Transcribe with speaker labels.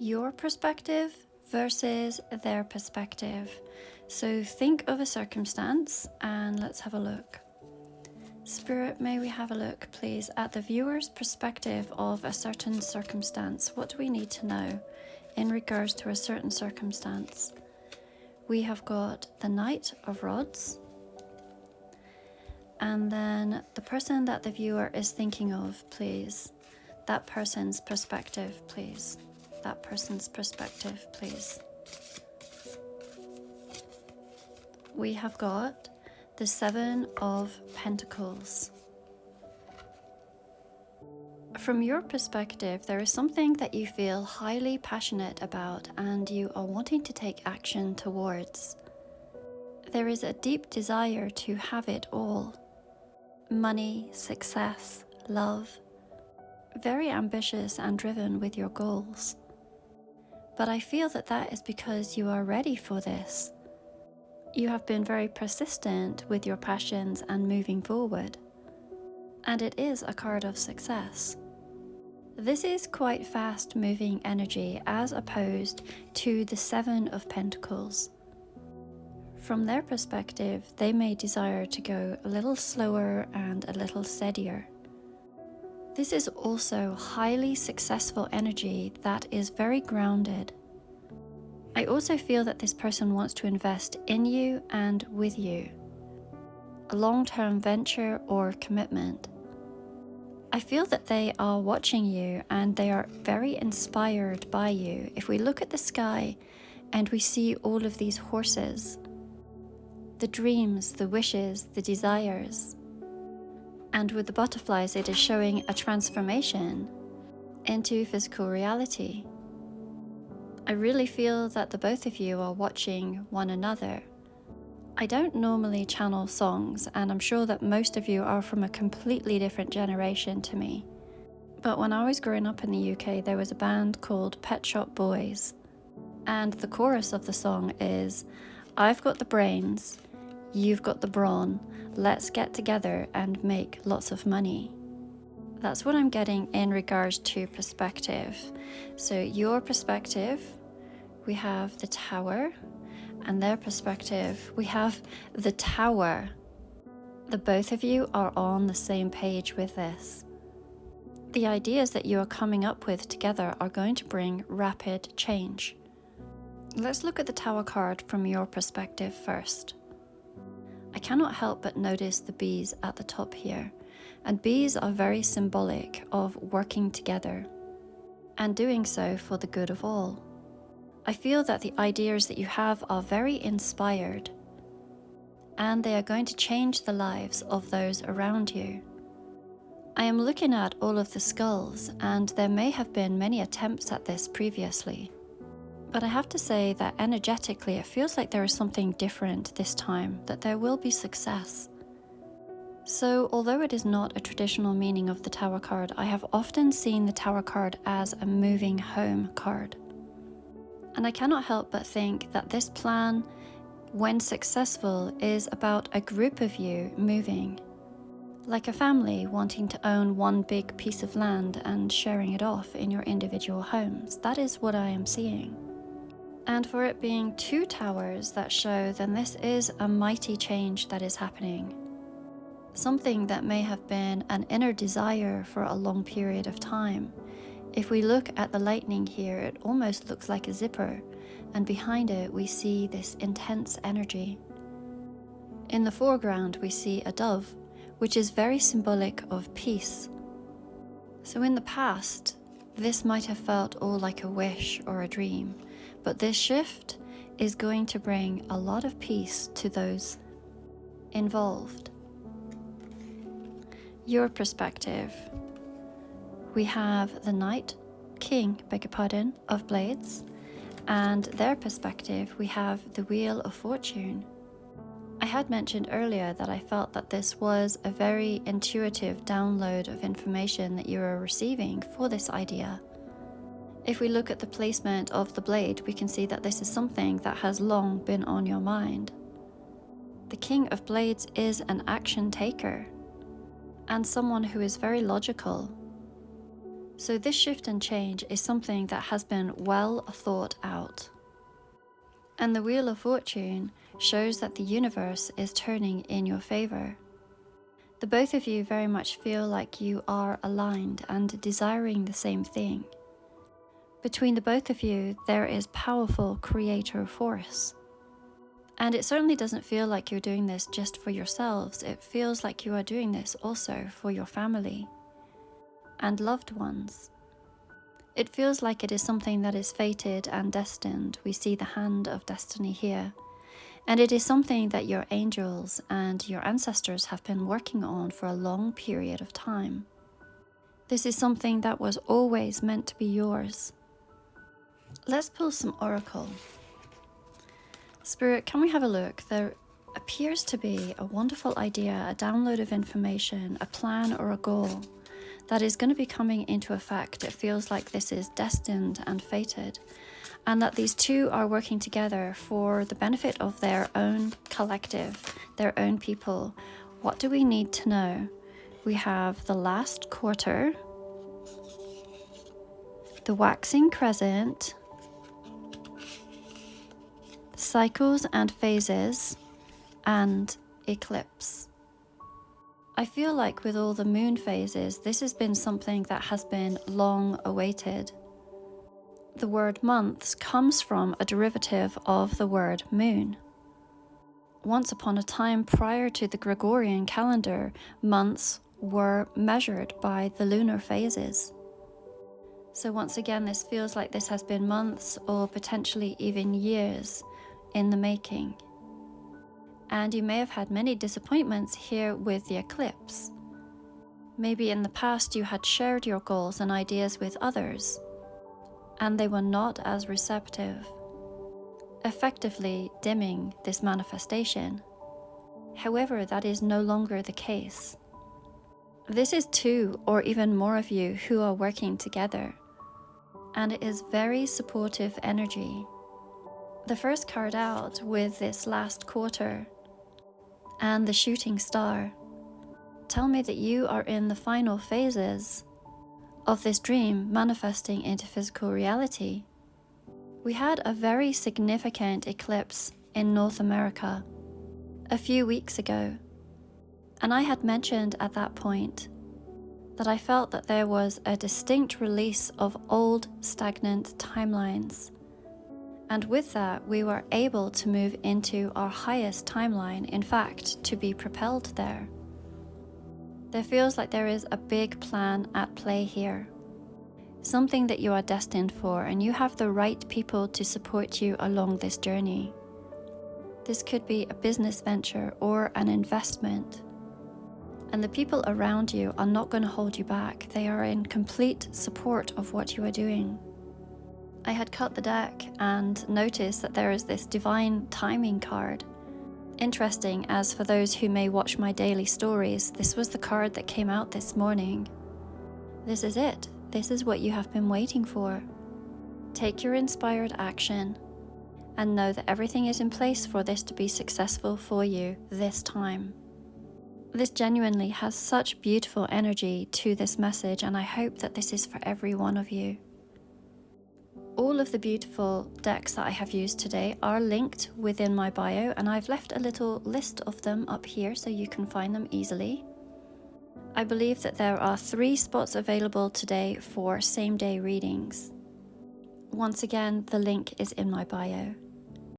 Speaker 1: Your perspective versus their perspective. So think of a circumstance and let's have a look. Spirit, may we have a look, please, at the viewer's perspective of a certain circumstance. What do we need to know in regards to a certain circumstance? We have got the Knight of Rods, and then the person that the viewer is thinking of, please. That person's perspective, please. That person's perspective, please. We have got the Seven of Pentacles. From your perspective, there is something that you feel highly passionate about and you are wanting to take action towards. There is a deep desire to have it all. Money, success, love. Very ambitious and driven with your goals. But I feel that that is because you are ready for this. You have been very persistent with your passions and moving forward. And it is a card of success. This is quite fast moving energy as opposed to the Seven of Pentacles. From their perspective, they may desire to go a little slower and a little steadier. This is also highly successful energy that is very grounded. I also feel that this person wants to invest in you and with you. A long-term venture or commitment. I feel that they are watching you and they are very inspired by you. If we look at the sky and we see all of these horses, the dreams, the wishes, the desires, and with the butterflies it is showing a transformation into physical reality. I really feel that the both of you are watching one another. I don't normally channel songs, and I'm sure that most of you are from a completely different generation to me. But when I was growing up in the UK, there was a band called Pet Shop Boys. And the chorus of the song is, "I've got the brains, you've got the brawn, let's get together and make lots of money." That's what I'm getting in regards to perspective. So your perspective, we have the Tower, and their perspective, we have the Tower. The both of you are on the same page with this. The ideas that you are coming up with together are going to bring rapid change. Let's look at the Tower card from your perspective first. I cannot help but notice the bees at the top here. And bees are very symbolic of working together and doing so for the good of all. I feel that the ideas that you have are very inspired and they are going to change the lives of those around you. I am looking at all of the skulls and there may have been many attempts at this previously. But I have to say that energetically it feels like there is something different this time, that there will be success. So, although it is not a traditional meaning of the Tower card, I have often seen the Tower card as a moving home card. And I cannot help but think that this plan, when successful, is about a group of you moving. Like a family wanting to own one big piece of land and sharing it off in your individual homes. That is what I am seeing. And for it being two towers that show, then this is a mighty change that is happening. Something that may have been an inner desire for a long period of time. If we look at the lightning here, it almost looks like a zipper, and behind it we see this intense energy. In the foreground we see a dove, which is very symbolic of peace. So in the past, this might have felt all like a wish or a dream, but this shift is going to bring a lot of peace to those involved. Your perspective. We have the King of Blades, and their perspective we have the Wheel of Fortune. I had mentioned earlier that I felt that this was a very intuitive download of information that you are receiving for this idea. If we look at the placement of the blade, we can see that this is something that has long been on your mind. The King of Blades is an action taker and someone who is very logical. So this shift and change is something that has been well thought out. And the Wheel of Fortune shows that the universe is turning in your favor. The both of you very much feel like you are aligned and desiring the same thing. Between the both of you, there is powerful creator force. And it certainly doesn't feel like you're doing this just for yourselves. It feels like you are doing this also for your family and loved ones. It feels like it is something that is fated and destined. We see the hand of destiny here. And it is something that your angels and your ancestors have been working on for a long period of time. This is something that was always meant to be yours. Let's pull some oracle. Spirit, can we have a look? There appears to be a wonderful idea, a download of information, a plan or a goal that is going to be coming into effect. It feels like this is destined and fated, and that these two are working together for the benefit of their own collective, their own people. What do we need to know? We have the last quarter, the waxing crescent, cycles and phases, and eclipse. I feel like with all the moon phases, this has been something that has been long awaited. The word months comes from a derivative of the word moon. Once upon a time prior to the Gregorian calendar, months were measured by the lunar phases. So once again, this feels like this has been months or potentially even years in the making. And you may have had many disappointments here with the eclipse. Maybe in the past you had shared your goals and ideas with others, and they were not as receptive, effectively dimming this manifestation. However, that is no longer the case. This is two or even more of you who are working together, and it is very supportive energy. The first card out with this last quarter and the shooting star tell me that you are in the final phases of this dream manifesting into physical reality. We had a very significant eclipse in North America a few weeks ago, and I had mentioned at that point that I felt that there was a distinct release of old stagnant timelines. And with that, we were able to move into our highest timeline, in fact, to be propelled there. There feels like there is a big plan at play here, something that you are destined for, and you have the right people to support you along this journey. This could be a business venture or an investment. And the people around you are not going to hold you back. They are in complete support of what you are doing. I had cut the deck and noticed that there is this divine timing card. Interesting, as for those who may watch my daily stories, this was the card that came out this morning. This is it. This is what you have been waiting for. Take your inspired action and know that everything is in place for this to be successful for you this time. This genuinely has such beautiful energy to this message, and I hope that this is for every one of you. All of the beautiful decks that I have used today are linked within my bio, and I've left a little list of them up here so you can find them easily. I believe that there are 3 spots available today for same-day readings. Once again, the link is in my bio.